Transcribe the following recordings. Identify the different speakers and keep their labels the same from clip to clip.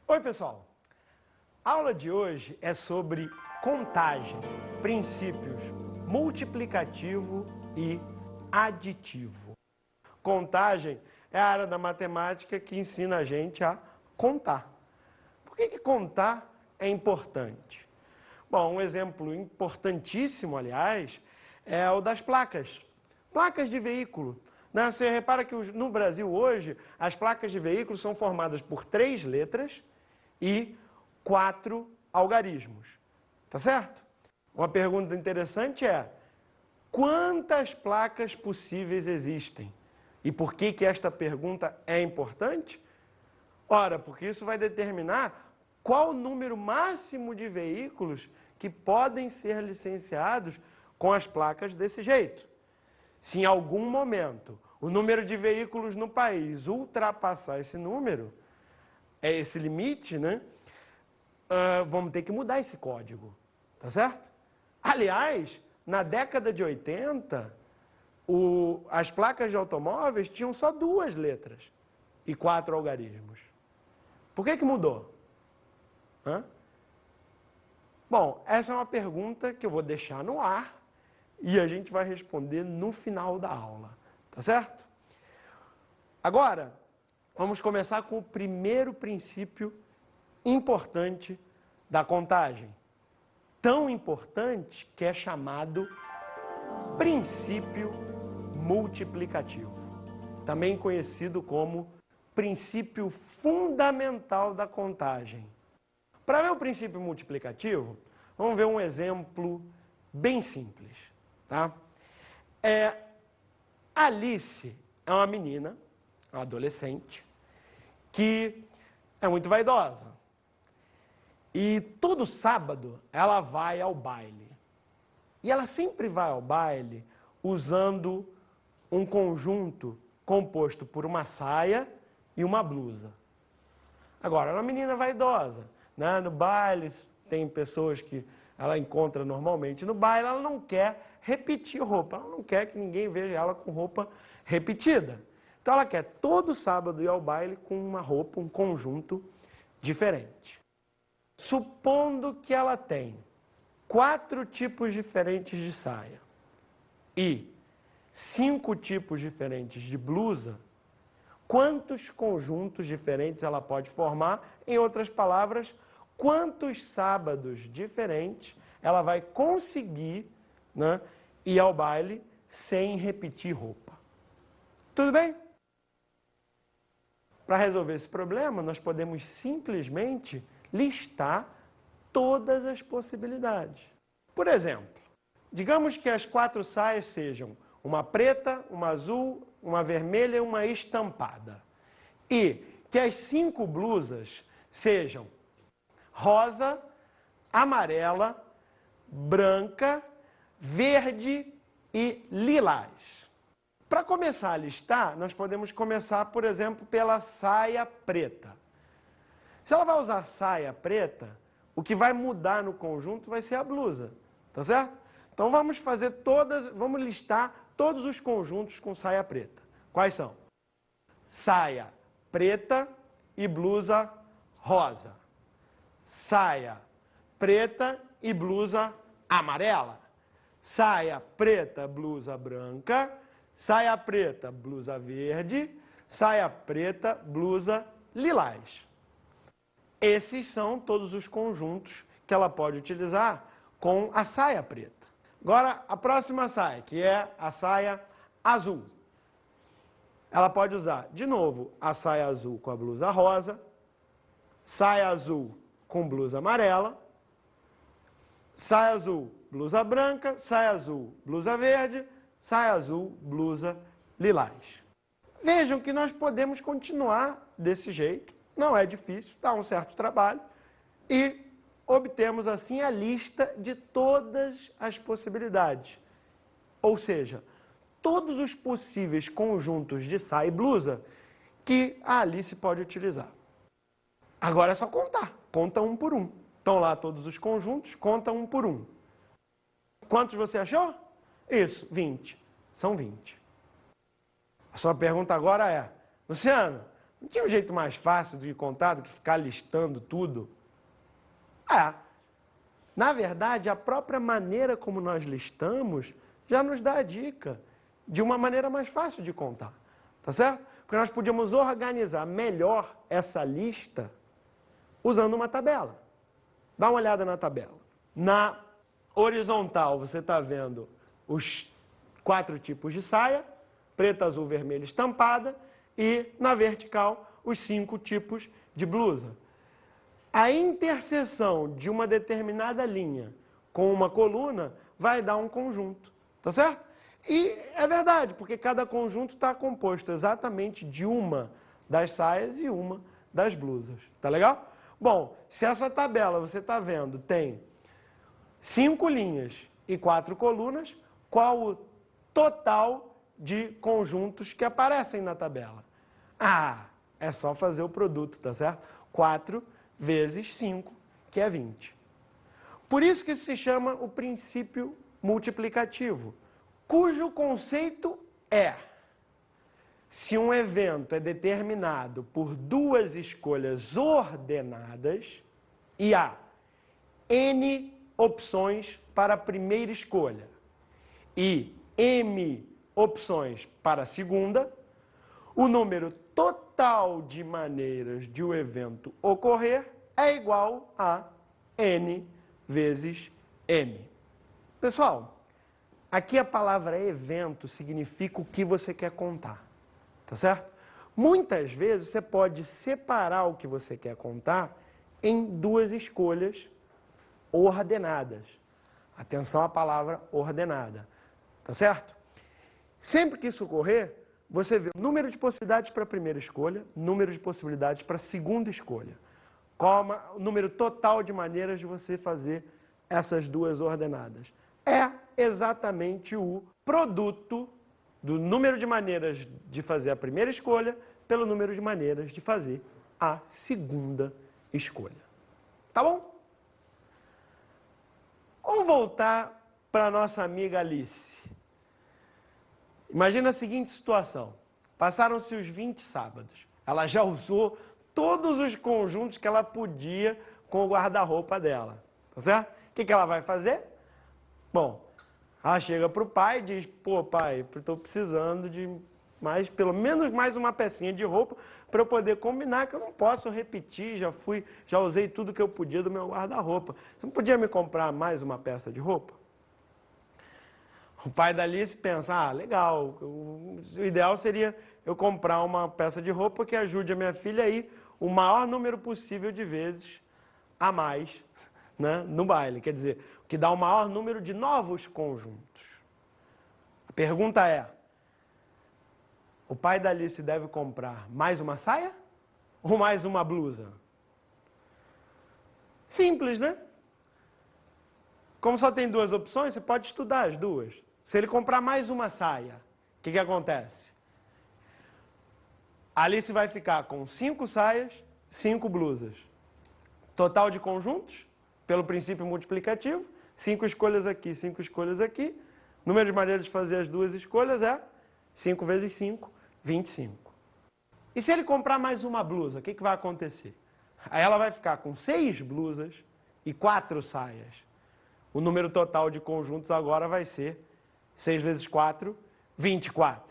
Speaker 1: Oi, pessoal! A aula de hoje é sobre contagem, princípios multiplicativo e aditivo. Contagem é a área da matemática que ensina a gente a contar. Por que contar é importante? Bom, um exemplo importantíssimo, aliás, é o das placas. Placas de veículo. Você repara que no Brasil hoje, as placas de veículo são formadas por 3 letras e 4 algarismos. Tá certo? Uma pergunta interessante é: quantas placas possíveis existem? E por que esta pergunta é importante? Ora, porque isso vai determinar qual o número máximo de veículos que podem ser licenciados com as placas desse jeito. Se em algum momento o número de veículos no país ultrapassar esse número, esse limite, né? Vamos ter que mudar esse código, tá certo? Aliás, na década de 80, as placas de automóveis tinham só 2 letras e 4 algarismos. Por que mudou? Bom, essa é uma pergunta que eu vou deixar no ar e a gente vai responder no final da aula, tá certo? Agora, vamos começar com o primeiro princípio importante da contagem. Tão importante que é chamado princípio multiplicativo. Também conhecido como princípio fundamental da contagem. Para ver o princípio multiplicativo, vamos ver um exemplo bem simples. Tá? Alice é uma menina, uma adolescente, que é muito vaidosa. E todo sábado ela vai ao baile. E ela sempre vai ao baile usando um conjunto composto por uma saia e uma blusa. Agora, ela é uma menina vaidosa, né? No baile tem pessoas que ela encontra normalmente no baile, ela não quer repetir roupa, ela não quer que ninguém veja ela com roupa repetida. Então ela quer todo sábado ir ao baile com uma roupa, um conjunto diferente. Supondo que ela tem 4 tipos diferentes de saia e 5 tipos diferentes de blusa, quantos conjuntos diferentes ela pode formar? Em outras palavras, quantos sábados diferentes ela vai conseguir, né, ir ao baile sem repetir roupa? Tudo bem? Para resolver esse problema, nós podemos simplesmente listar todas as possibilidades. Por exemplo, digamos que as 4 saias sejam uma preta, uma azul, uma vermelha e uma estampada. E que as 5 blusas sejam rosa, amarela, branca, verde e lilás. Para começar a listar, nós podemos começar, por exemplo, pela saia preta. Se ela vai usar saia preta, o que vai mudar no conjunto vai ser a blusa, tá certo? Então vamos listar todos os conjuntos com saia preta. Quais são? Saia preta e blusa rosa. Saia preta e blusa amarela. Saia preta, blusa branca. Saia preta, blusa verde. Saia preta, blusa lilás. Esses são todos os conjuntos que ela pode utilizar com a saia preta. Agora, a próxima saia, que é a saia azul. Ela pode usar, de novo, a saia azul com a blusa rosa, saia azul com blusa amarela, saia azul, blusa branca, saia azul, blusa verde, saia azul, blusa lilás. Vejam que nós podemos continuar desse jeito, não é difícil, dá um certo trabalho, e obtemos assim a lista de todas as possibilidades. Ou seja, todos os possíveis conjuntos de saia e blusa que a Alice pode utilizar. Agora é só contar. Conta um por um. Estão lá todos os conjuntos, conta um por um. Quantos você achou? Isso, 20. São 20. A sua pergunta agora é: Luciano, Não tinha um jeito mais fácil de contar do que ficar listando tudo? Na verdade, a própria maneira como nós listamos já nos dá a dica de uma maneira mais fácil de contar, tá certo? Porque nós podíamos organizar melhor essa lista usando uma tabela. Dá uma olhada na tabela. Na horizontal, você está vendo os 4 tipos de saia, preta, azul, vermelha, estampada, e na vertical, os 5 tipos de blusa. A interseção de uma determinada linha com uma coluna vai dar um conjunto, tá certo? E é verdade, porque cada conjunto está composto exatamente de uma das saias e uma das blusas, tá legal? Bom, se essa tabela, você está vendo, tem 5 linhas e 4 colunas, qual o total de conjuntos que aparecem na tabela? É só fazer o produto, tá certo? 4 vezes 5, que é 20. Por isso que isso se chama o princípio multiplicativo, cujo conceito é: se um evento é determinado por 2 escolhas ordenadas e há N opções para a primeira escolha e M opções para a segunda, o número total de maneiras de o evento ocorrer é igual a N vezes M. Pessoal, aqui a palavra evento significa o que você quer contar, tá certo? Muitas vezes você pode separar o que você quer contar em 2 escolhas ordenadas. Atenção à palavra ordenada, tá certo? Sempre que isso ocorrer, você vê o número de possibilidades para a primeira escolha, número de possibilidades para a segunda escolha. Qual o número total de maneiras de você fazer essas 2 ordenadas? É exatamente o produto do número de maneiras de fazer a primeira escolha pelo número de maneiras de fazer a segunda escolha. Tá bom? Vamos voltar para a nossa amiga Alice. Imagina a seguinte situação. Passaram-se os 20 sábados. Ela já usou todos os conjuntos que ela podia com o guarda-roupa dela. Tá certo? O que ela vai fazer? Bom, ela chega para o pai e diz: pô, pai, estou precisando de pelo menos mais uma pecinha de roupa para eu poder combinar, que eu não posso repetir, já usei tudo que eu podia do meu guarda-roupa. Você não podia me comprar mais uma peça de roupa? O pai da Alice pensa: legal, o ideal seria eu comprar uma peça de roupa que ajude a minha filha a ir o maior número possível de vezes a mais, né, no baile. Quer dizer, que dá o maior número de novos conjuntos. A pergunta é: o pai da Alice deve comprar mais uma saia ou mais uma blusa? Simples, né? Como só tem 2 opções, você pode estudar as 2. Se ele comprar mais uma saia, o que acontece? A Alice vai ficar com 5 saias, 5 blusas. Total de conjuntos, pelo princípio multiplicativo, 5 escolhas aqui, 5 escolhas aqui. Número de maneiras de fazer as 2 escolhas é 5 vezes 5, 25. E se ele comprar mais uma blusa, o que vai acontecer? Aí ela vai ficar com 6 blusas e 4 saias. O número total de conjuntos agora vai ser 6 vezes 4, 24.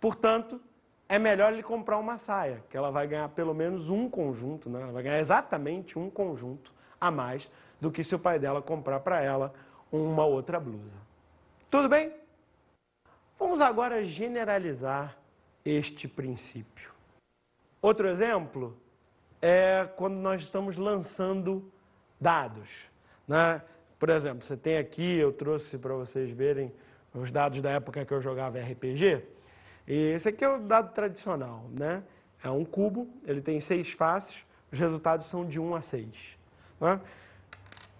Speaker 1: Portanto, é melhor ele comprar uma saia, que ela vai ganhar pelo menos um conjunto, né? Ela vai ganhar exatamente um conjunto a mais do que se o pai dela comprar para ela uma outra blusa. Tudo bem? Vamos agora generalizar este princípio. Outro exemplo é quando nós estamos lançando dados, né? Por exemplo, você tem aqui, eu trouxe para vocês verem os dados da época que eu jogava RPG. E esse aqui é o dado tradicional, né? É um cubo, ele tem 6 faces, os resultados são de 1 a 6. Né?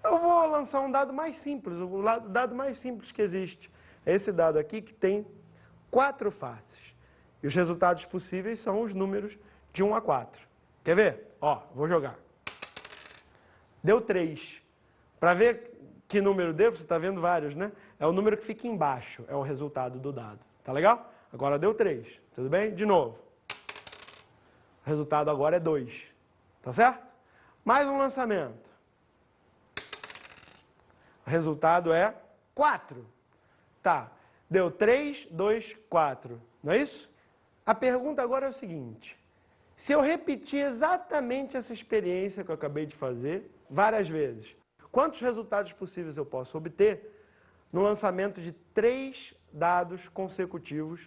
Speaker 1: Eu vou lançar um dado mais simples, o dado mais simples que existe. É esse dado aqui que tem 4 faces. E os resultados possíveis são os números de 1 a 4. Quer ver? Ó, vou jogar. Deu 3. Para ver que número deu, você está vendo vários, né? É o número que fica embaixo, é o resultado do dado. Tá legal? Agora deu 3. Tudo bem? De novo. resultado agora é 2. Tá certo? Mais um lançamento. O resultado é 4. Tá. Deu 3, 2, 4. Não é isso? A pergunta agora é o seguinte. Se eu repetir exatamente essa experiência que eu acabei de fazer várias vezes, quantos resultados possíveis eu posso obter no lançamento de 3 dados consecutivos,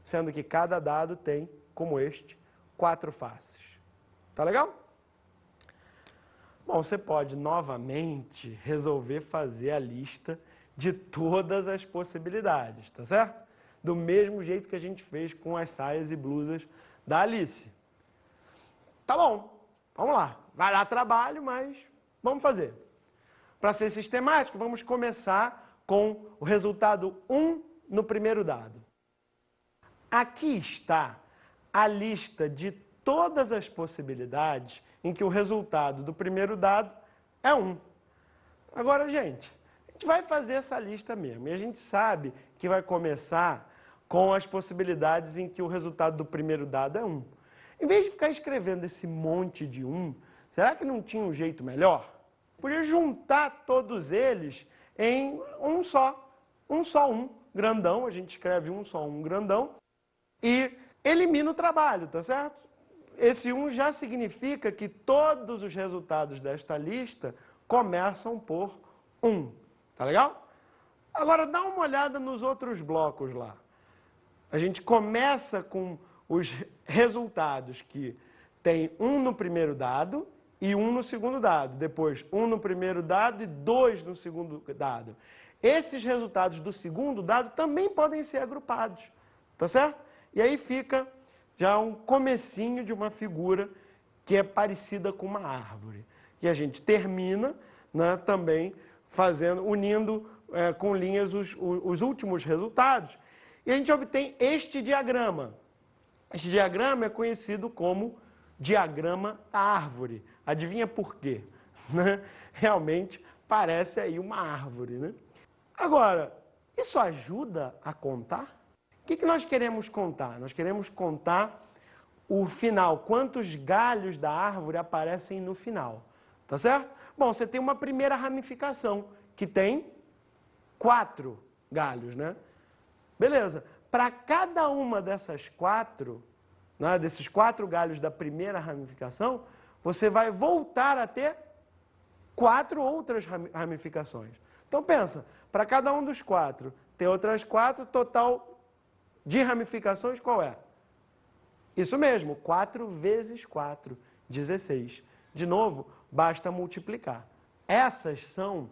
Speaker 1: sendo que cada dado tem, como este, 4 faces. Tá legal? Bom, você pode novamente resolver fazer a lista de todas as possibilidades, tá certo? Do mesmo jeito que a gente fez com as saias e blusas da Alice. Tá bom, vamos lá. Vai dar trabalho, mas vamos fazer. Para ser sistemático, vamos começar com o resultado 1 no primeiro dado. Aqui está a lista de todas as possibilidades em que o resultado do primeiro dado é 1. Agora, gente, a gente vai fazer essa lista mesmo. E a gente sabe que vai começar com as possibilidades em que o resultado do primeiro dado é 1. Em vez de ficar escrevendo esse monte de 1, será que não tinha um jeito melhor? Podia juntar todos eles em um só. Um só 1 grandão, a gente escreve um só 1 grandão e elimina o trabalho, tá certo? Esse 1 já significa que todos os resultados desta lista começam por 1. Tá legal? Agora dá uma olhada nos outros blocos lá. A gente começa com os resultados que tem 1 no primeiro dado e 1 no segundo dado. Depois, 1 no primeiro dado e 2 no segundo dado. Esses resultados do segundo dado também podem ser agrupados. Tá certo? E aí fica já um comecinho de uma figura que é parecida com uma árvore. E a gente termina, né, também unindo com linhas os últimos resultados. E a gente obtém este diagrama. Este diagrama é conhecido como diagrama árvore. Adivinha por quê? Realmente parece aí uma árvore, né? Agora, isso ajuda a contar? O que nós queremos contar? Nós queremos contar o final, quantos galhos da árvore aparecem no final, tá certo? Bom, você tem uma primeira ramificação, que tem 4 galhos, né? Beleza. Para cada uma dessas 4, né, desses 4 galhos da primeira ramificação, você vai voltar a ter 4 outras ramificações. Então pensa, para cada um dos 4, tem outras 4, total de ramificações qual é? Isso mesmo, 4 vezes 4, 16. De novo, basta multiplicar. Essas são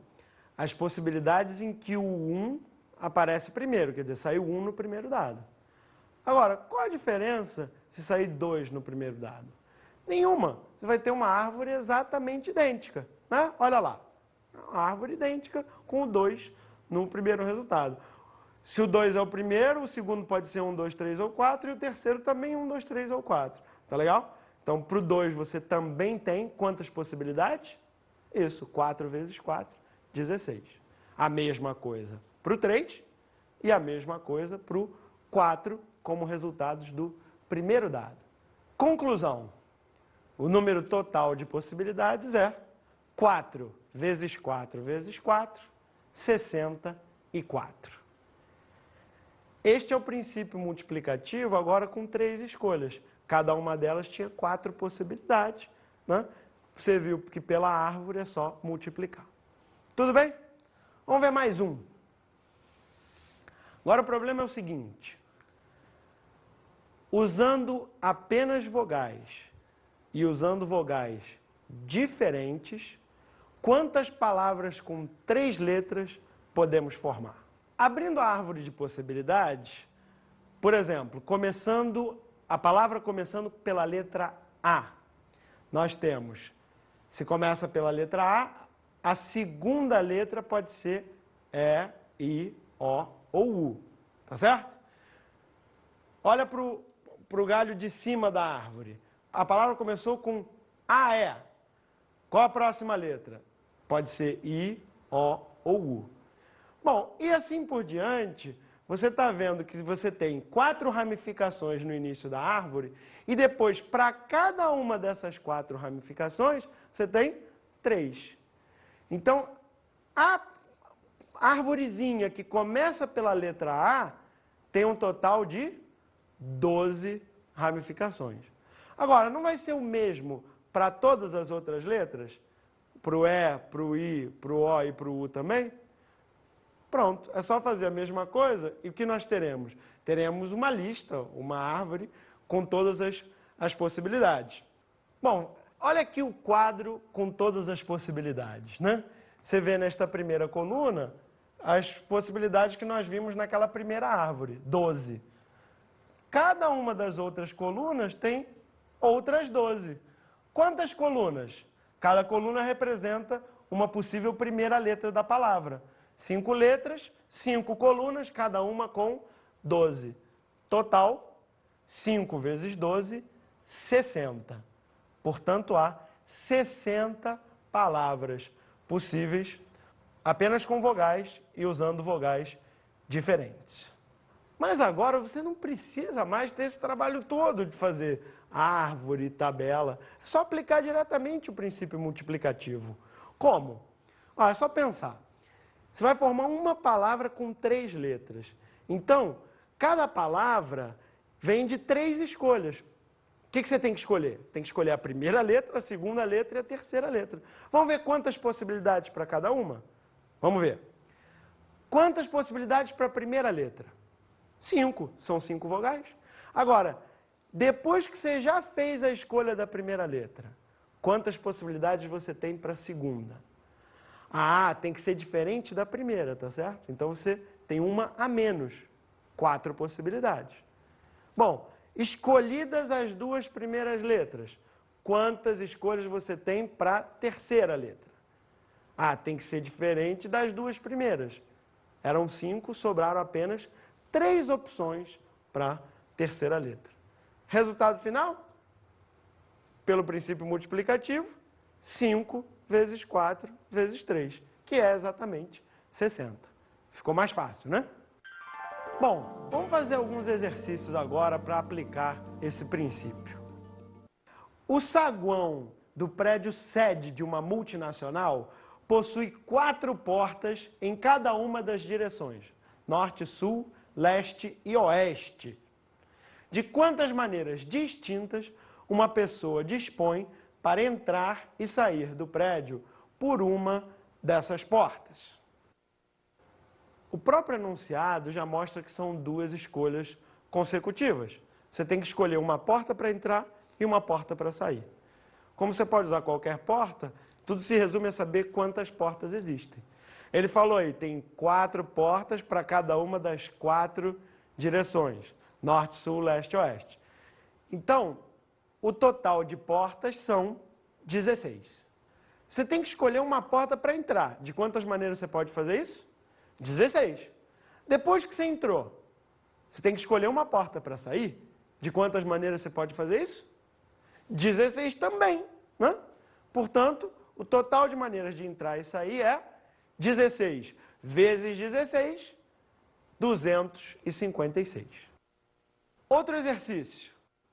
Speaker 1: as possibilidades em que o 1 aparece primeiro, quer dizer, saiu 1 no primeiro dado. Agora, qual a diferença se sair 2 no primeiro dado? Nenhuma. Você vai ter uma árvore exatamente idêntica, né? Olha lá, uma árvore idêntica com o 2 no primeiro resultado. Se o 2 é o primeiro, o segundo pode ser 1, 2, 3 ou 4, e o terceiro também 1, 2, 3 ou 4. Tá legal? Então, para o 2 você também tem quantas possibilidades? Isso, 4 vezes 4, 16. A mesma coisa para o 3 e a mesma coisa para o 4 como resultados do primeiro dado. Conclusão. O número total de possibilidades é 4 vezes 4 vezes 4, 64. Este é o princípio multiplicativo agora com 3 escolhas. Cada uma delas tinha 4 possibilidades, né? Você viu que pela árvore é só multiplicar. Tudo bem? Vamos ver mais um. Agora o problema é o seguinte. Usando apenas vogais e usando vogais diferentes, quantas palavras com 3 letras podemos formar? Abrindo a árvore de possibilidades, por exemplo, a palavra começando pela letra A, nós temos, se começa pela letra A, a segunda letra pode ser E, I, O ou U, tá certo? Olha para o galho de cima da árvore. A palavra começou com AE. Qual a próxima letra? Pode ser I, O ou U. Bom, e assim por diante, você está vendo que você tem 4 ramificações no início da árvore e depois, para cada uma dessas 4 ramificações, você tem 3. Então, a arvorezinha que começa pela letra A tem um total de 12 ramificações. Agora, não vai ser o mesmo para todas as outras letras? Para o E, para o I, para o O e para o U também? Pronto, é só fazer a mesma coisa e o que nós teremos? Teremos uma lista, uma árvore com todas as possibilidades. Bom, olha aqui o quadro com todas as possibilidades, né? Você vê nesta primeira coluna as possibilidades que nós vimos naquela primeira árvore, 12. Cada uma das outras colunas tem outras 12. Quantas colunas? Cada coluna representa uma possível primeira letra da palavra. 5 letras, 5 colunas, cada uma com 12. Total, 5 vezes 12, 60. Portanto, há 60 palavras possíveis apenas com vogais e usando vogais diferentes. Mas agora você não precisa mais ter esse trabalho todo de fazer árvore, tabela. É só aplicar diretamente o princípio multiplicativo. Como? É só pensar. Você vai formar uma palavra com 3 letras. Então, cada palavra vem de 3 escolhas. O que você tem que escolher? Tem que escolher a primeira letra, a segunda letra e a terceira letra. Vamos ver quantas possibilidades para cada uma? Vamos ver. Quantas possibilidades para a primeira letra? 5. São 5 vogais. Agora, depois que você já fez a escolha da primeira letra, quantas possibilidades você tem para a segunda? Tem que ser diferente da primeira, tá certo? Então você tem uma a menos. 4 possibilidades. Bom, escolhidas as 2 primeiras letras, quantas escolhas você tem para a terceira letra? Tem que ser diferente das 2 primeiras. Eram 5, sobraram apenas 3 opções para a terceira letra. Resultado final? Pelo princípio multiplicativo, 5 vezes 4 vezes 3, que é exatamente 60. Ficou mais fácil, né? Bom, vamos fazer alguns exercícios agora para aplicar esse princípio. O saguão do prédio sede de uma multinacional possui 4 portas em cada uma das direções, norte, sul, leste e oeste. De quantas maneiras distintas uma pessoa dispõe para entrar e sair do prédio por uma dessas portas? O próprio enunciado já mostra que são 2 escolhas consecutivas. Você tem que escolher uma porta para entrar e uma porta para sair. Como você pode usar qualquer porta, tudo se resume a saber quantas portas existem. Ele falou aí, tem 4 portas para cada uma das 4 direções, norte, sul, leste e oeste. Então, o total de portas são 16. Você tem que escolher uma porta para entrar. De quantas maneiras você pode fazer isso? 16. Depois que você entrou, você tem que escolher uma porta para sair. De quantas maneiras você pode fazer isso? 16 também, né? Portanto, o total de maneiras de entrar e sair é 16 vezes 16, 256. Outro exercício.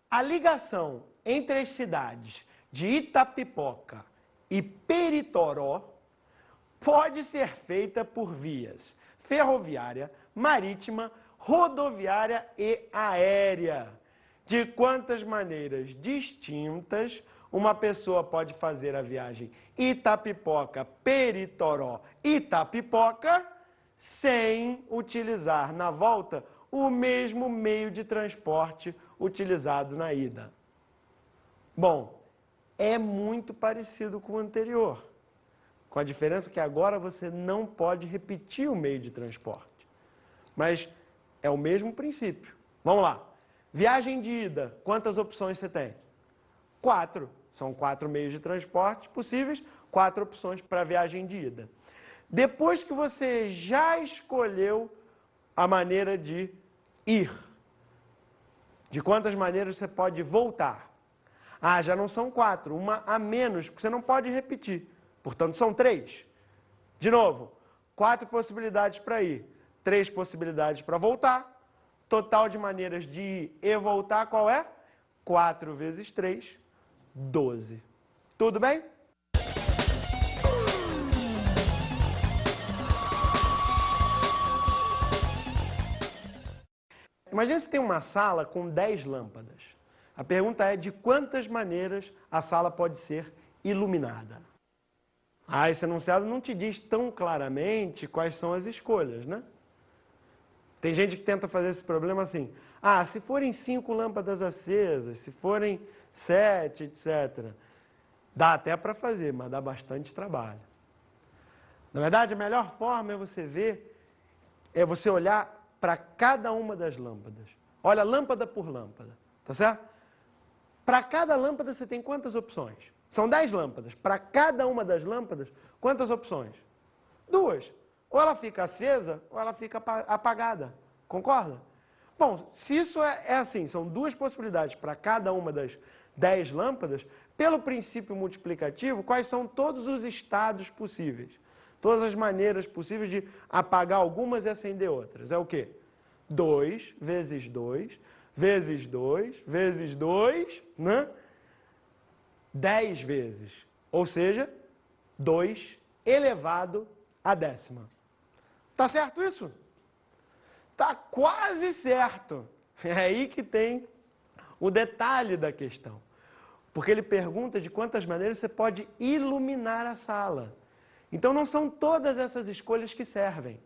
Speaker 1: A ligação entre as cidades de Itapipoca e Peritoró pode ser feita por vias ferroviária, marítima, rodoviária e aérea. De quantas maneiras distintas uma pessoa pode fazer a viagem Itapipoca-Peritoró-Itapipoca sem utilizar na volta o mesmo meio de transporte utilizado na ida? Bom, é muito parecido com o anterior, com a diferença que agora você não pode repetir o meio de transporte. Mas é o mesmo princípio. Vamos lá. Viagem de ida, quantas opções você tem? 4. São 4 meios de transporte possíveis, 4 opções para a viagem de ida. Depois que você já escolheu a maneira de ir, de quantas maneiras você pode voltar? Já não são 4, uma a menos, porque você não pode repetir. Portanto, são 3. De novo, 4 possibilidades para ir. 3 possibilidades para voltar. Total de maneiras de ir e voltar, qual é? 4 vezes 3, 12. Tudo bem? Imagina se tem uma sala com 10 lâmpadas. A pergunta é de quantas maneiras a sala pode ser iluminada. Esse enunciado não te diz tão claramente quais são as escolhas, né? Tem gente que tenta fazer esse problema assim. Se forem 5 lâmpadas acesas, se forem 7, etc. Dá até para fazer, mas dá bastante trabalho. Na verdade, a melhor forma é você olhar para cada uma das lâmpadas. Olha lâmpada por lâmpada, tá certo? Para cada lâmpada você tem quantas opções? São 10 lâmpadas. Para cada uma das lâmpadas, quantas opções? 2. Ou ela fica acesa, ou ela fica apagada. Concorda? Bom, se isso é assim, são 2 possibilidades para cada uma das 10 lâmpadas, pelo princípio multiplicativo, quais são todos os estados possíveis? Todas as maneiras possíveis de apagar algumas e acender outras. É o quê? 2 vezes 2, vezes 2, vezes 2, né? 10 vezes. Ou seja, 2 elevado à décima. Tá certo isso? Tá quase certo. É aí que tem o detalhe da questão. Porque ele pergunta de quantas maneiras você pode iluminar a sala. Então não são todas essas escolhas que servem.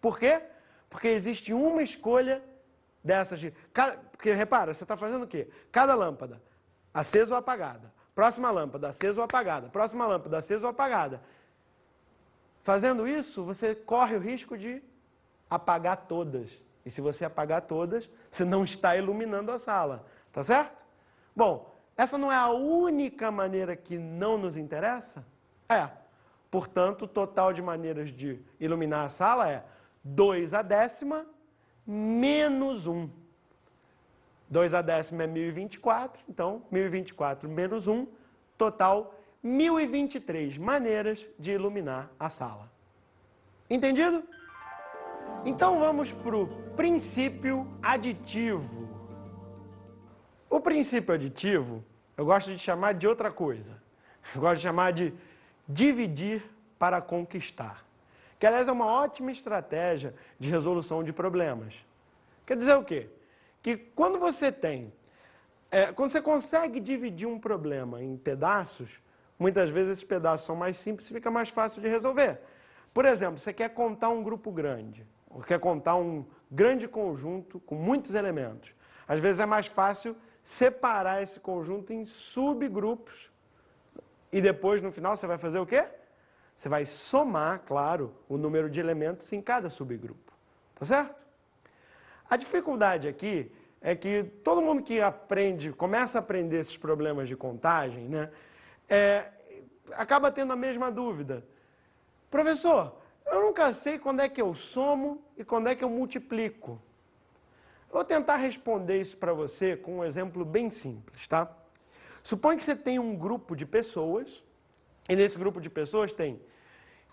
Speaker 1: Por quê? Porque existe uma escolha dessas. Porque repara, você está fazendo o quê? Cada lâmpada, acesa ou apagada. Próxima lâmpada, acesa ou apagada. Próxima lâmpada, acesa ou apagada. Fazendo isso, você corre o risco de apagar todas. E se você apagar todas, você não está iluminando a sala. Tá certo? Bom, essa não é a única maneira que não nos interessa? Portanto, o total de maneiras de iluminar a sala é 2 à décima menos 1. 2 à décima é 1024, então 1024 menos 1, total 1023 maneiras de iluminar a sala. Entendido? Então vamos para o princípio aditivo. O princípio aditivo, eu gosto de chamar de outra coisa. Eu gosto de chamar de dividir para conquistar. Que, aliás, é uma ótima estratégia de resolução de problemas. Quer dizer o quê? Que quando você consegue dividir um problema em pedaços, muitas vezes esses pedaços são mais simples e fica mais fácil de resolver. Por exemplo, você quer contar um grupo grande, ou quer contar um grande conjunto com muitos elementos. Às vezes é mais fácil separar esse conjunto em subgrupos e depois, no final, você vai fazer o quê? Você vai somar, claro, o número de elementos em cada subgrupo. Tá certo? A dificuldade aqui é que todo mundo que começa a aprender esses problemas de contagem, né, acaba tendo a mesma dúvida. Professor, eu nunca sei quando é que eu somo e quando é que eu multiplico. Eu vou tentar responder isso para você com um exemplo bem simples, tá? Suponha que você tem um grupo de pessoas, e nesse grupo de pessoas tem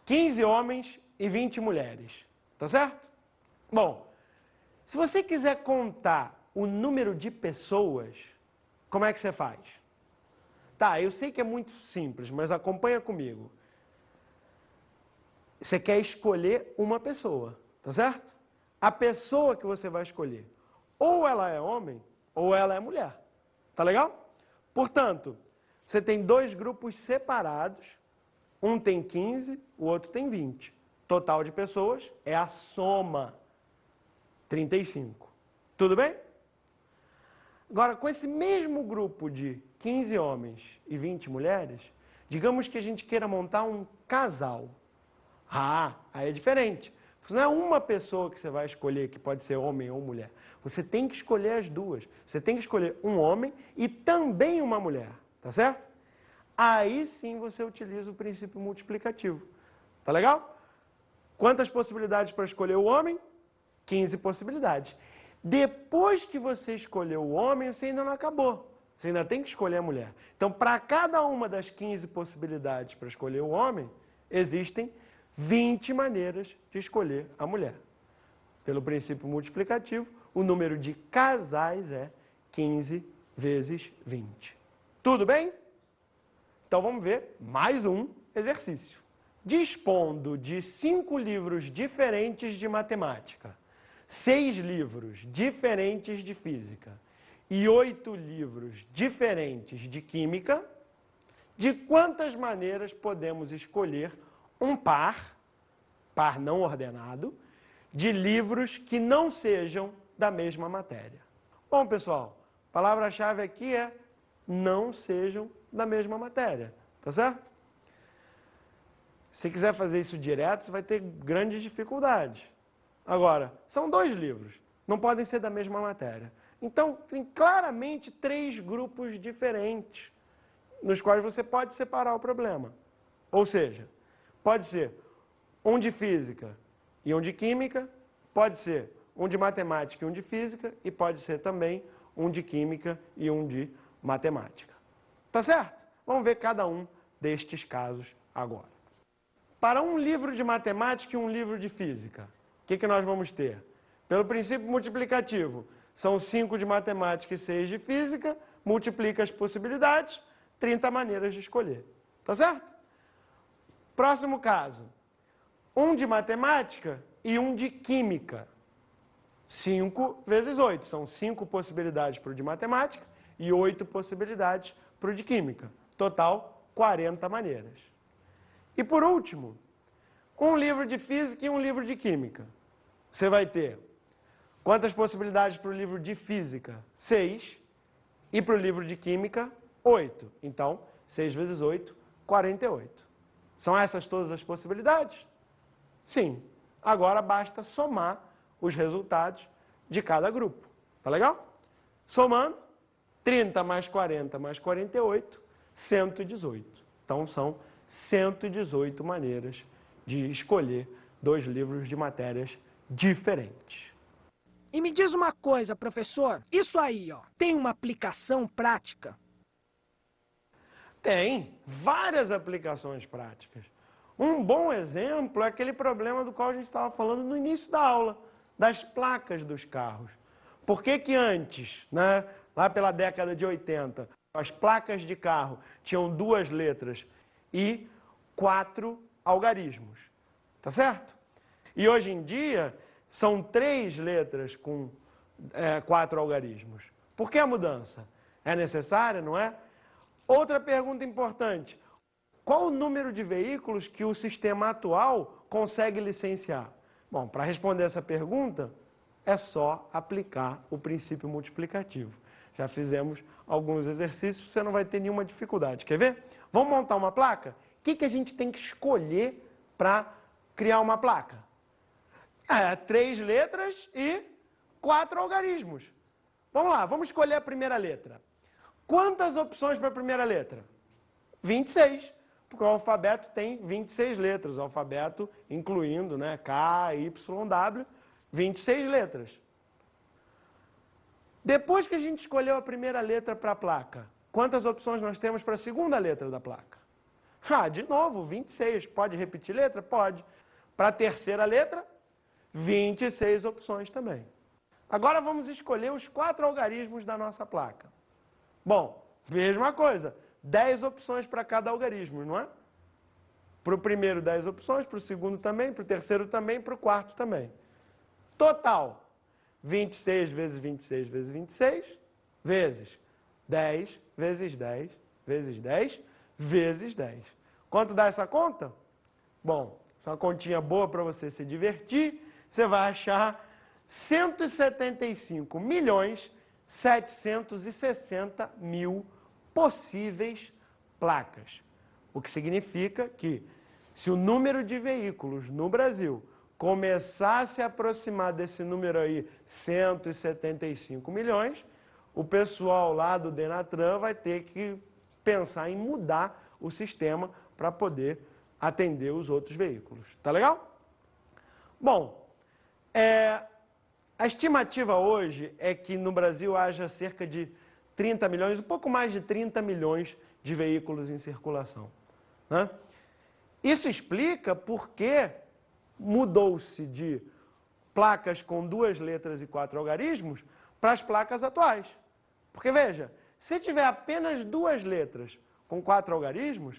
Speaker 1: 15 homens e 20 mulheres, tá certo? Bom, se você quiser contar o número de pessoas, como é que você faz? Tá, eu sei que é muito simples, mas acompanha comigo. Você quer escolher uma pessoa, tá certo? A pessoa que você vai escolher, ou ela é homem, ou ela é mulher. Tá legal? Portanto, você tem 2 grupos separados, um tem 15, o outro tem 20. Total de pessoas é a soma, 35. Tudo bem? Agora, com esse mesmo grupo de 15 homens e 20 mulheres, digamos que a gente queira montar um casal. Aí é diferente. Não é uma pessoa que você vai escolher, que pode ser homem ou mulher. Você tem que escolher as duas. Você tem que escolher um homem e também uma mulher. Tá certo? Aí sim você utiliza o princípio multiplicativo. Tá legal? Quantas possibilidades para escolher o homem? 15 possibilidades. Depois que você escolheu o homem, você ainda não acabou. Você ainda tem que escolher a mulher. Então, para cada uma das 15 possibilidades para escolher o homem, existem 20 maneiras de escolher a mulher. Pelo princípio multiplicativo, o número de casais é 15 vezes 20. Tudo bem? Então vamos ver mais um exercício. Dispondo de 5 livros diferentes de matemática, 6 livros diferentes de física e 8 livros diferentes de química, de quantas maneiras podemos escolher um par não ordenado, de livros que não sejam da mesma matéria? Bom, pessoal, a palavra-chave aqui é não sejam da mesma matéria, tá certo? Se quiser fazer isso direto, você vai ter grandes dificuldades. Agora, são 2 livros, não podem ser da mesma matéria. Então, tem claramente 3 grupos diferentes, nos quais você pode separar o problema. Ou seja, pode ser um de física e um de química, pode ser um de matemática e um de física, e pode ser também um de química e um de matemática. Tá certo? Vamos ver cada um destes casos agora. Para um livro de matemática e um livro de física, o que nós vamos ter? Pelo princípio multiplicativo, são 5 de matemática e 6 de física, multiplica as possibilidades, 30 maneiras de escolher. Tá certo? Próximo caso. Um de matemática e um de química. 5 vezes 8. São 5 possibilidades para o de matemática e 8 possibilidades para o de química. Total, 40 maneiras. E por último, um livro de física e um livro de química. Você vai ter quantas possibilidades para o livro de física? 6. E para o livro de química, 8. Então, 6 vezes 8, 48. São essas todas as possibilidades? Sim. Agora basta somar os resultados de cada grupo. Tá legal? Somando, 30 mais 40 mais 48, 118. Então, são 118 maneiras de escolher 2 livros de matérias diferentes.
Speaker 2: E me diz uma coisa, professor, isso aí, ó, tem uma aplicação prática?
Speaker 1: Tem várias aplicações práticas. Um bom exemplo é aquele problema do qual a gente estava falando no início da aula, das placas dos carros. Por que que antes, né, lá pela década de 80, as placas de carro tinham 2 letras e 4 algarismos? Tá certo? E hoje em dia são 3 letras com 4 algarismos. Por que a mudança? É necessária, não é? Outra pergunta importante. Qual o número de veículos que o sistema atual consegue licenciar? Bom, para responder essa pergunta, é só aplicar o princípio multiplicativo. Já fizemos alguns exercícios, você não vai ter nenhuma dificuldade. Quer ver? Vamos montar uma placa? O que a gente tem que escolher para criar uma placa? 3 letras e 4 algarismos. Vamos lá, vamos escolher a primeira letra. Quantas opções para a primeira letra? 26. Porque o alfabeto tem 26 letras. O alfabeto incluindo, né, K, Y, W, 26 letras. Depois que a gente escolheu a primeira letra para a placa, quantas opções nós temos para a segunda letra da placa? De novo, 26. Pode repetir letra? Pode. Para a terceira letra, 26 opções também. Agora vamos escolher os 4 algarismos da nossa placa. Bom, mesma coisa. 10 opções para cada algarismo, não é? Para o primeiro, 10 opções, para o segundo também, para o terceiro também, para o quarto também. Total, 26 vezes 26 vezes 26, vezes 10, vezes 10, vezes 10, vezes 10. Quanto dá essa conta? Bom, essa é uma continha boa para você se divertir. Você vai achar 175.760.000 possíveis placas. O que significa que, se o número de veículos no Brasil começar a se aproximar desse número aí, 175 milhões, o pessoal lá do Denatran vai ter que pensar em mudar o sistema para poder atender os outros veículos. Tá legal? Bom, a estimativa hoje é que no Brasil haja cerca de 30 milhões, um pouco mais de 30 milhões de veículos em circulação, né? Isso explica por que mudou-se de placas com 2 letras e 4 algarismos para as placas atuais. Porque veja, se tiver apenas 2 letras com 4 algarismos,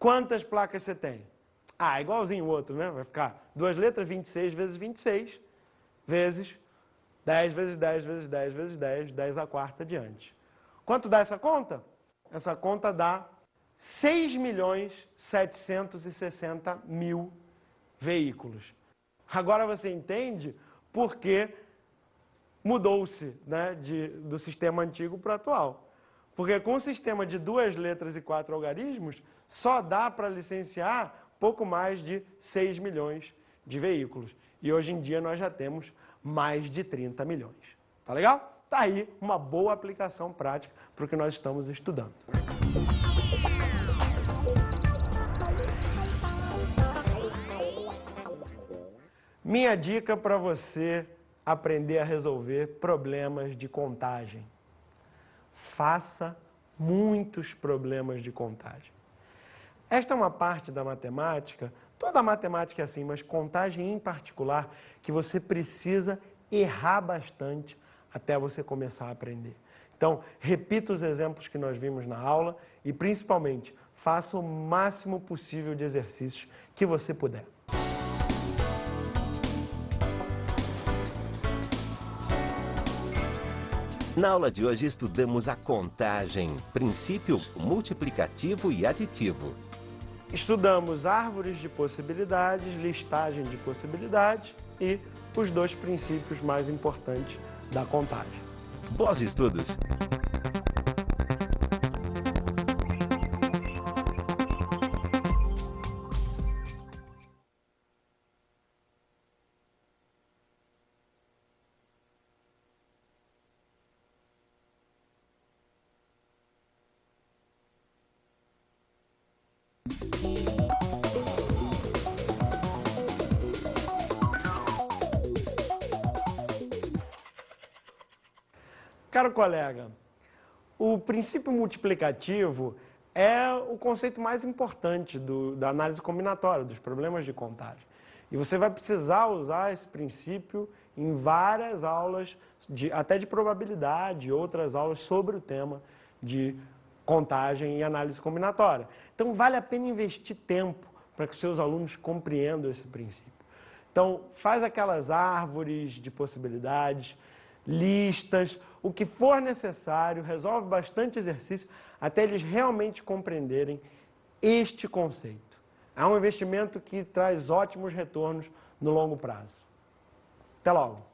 Speaker 1: quantas placas você tem? Ah, igualzinho o outro, né? Vai ficar 2 letras, 26 vezes 26, vezes 10 vezes 10 vezes 10 vezes 10, 10 a quarta adiante. Quanto dá essa conta? Essa conta dá 6.760.000 veículos. Agora você entende por que mudou-se, né, do sistema antigo para o atual. Porque com o sistema de 2 letras e 4 algarismos, só dá para licenciar pouco mais de 6 milhões de veículos. E hoje em dia nós já temos mais de 30 milhões. Tá legal? Tá aí uma boa aplicação prática para o que nós estamos estudando. Minha dica para você aprender a resolver problemas de contagem. Faça muitos problemas de contagem. Esta é uma parte da matemática, toda a matemática é assim, mas contagem em particular, que você precisa errar bastante até você começar a aprender. Então, repita os exemplos que nós vimos na aula e, principalmente, faça o máximo possível de exercícios que você puder.
Speaker 3: Na aula de hoje estudamos a contagem, princípio multiplicativo e aditivo.
Speaker 1: Estudamos árvores de possibilidades, listagem de possibilidades e os 2 princípios mais importantes da contagem.
Speaker 3: Bons estudos!
Speaker 1: Caro colega, o princípio multiplicativo é o conceito mais importante da análise combinatória, dos problemas de contagem. E você vai precisar usar esse princípio em várias aulas, até de probabilidade, e outras aulas sobre o tema de contagem e análise combinatória. Então, vale a pena investir tempo para que os seus alunos compreendam esse princípio. Então, faz aquelas árvores de possibilidades, listas, o que for necessário, resolve bastante exercício até eles realmente compreenderem este conceito. É um investimento que traz ótimos retornos no longo prazo. Até logo!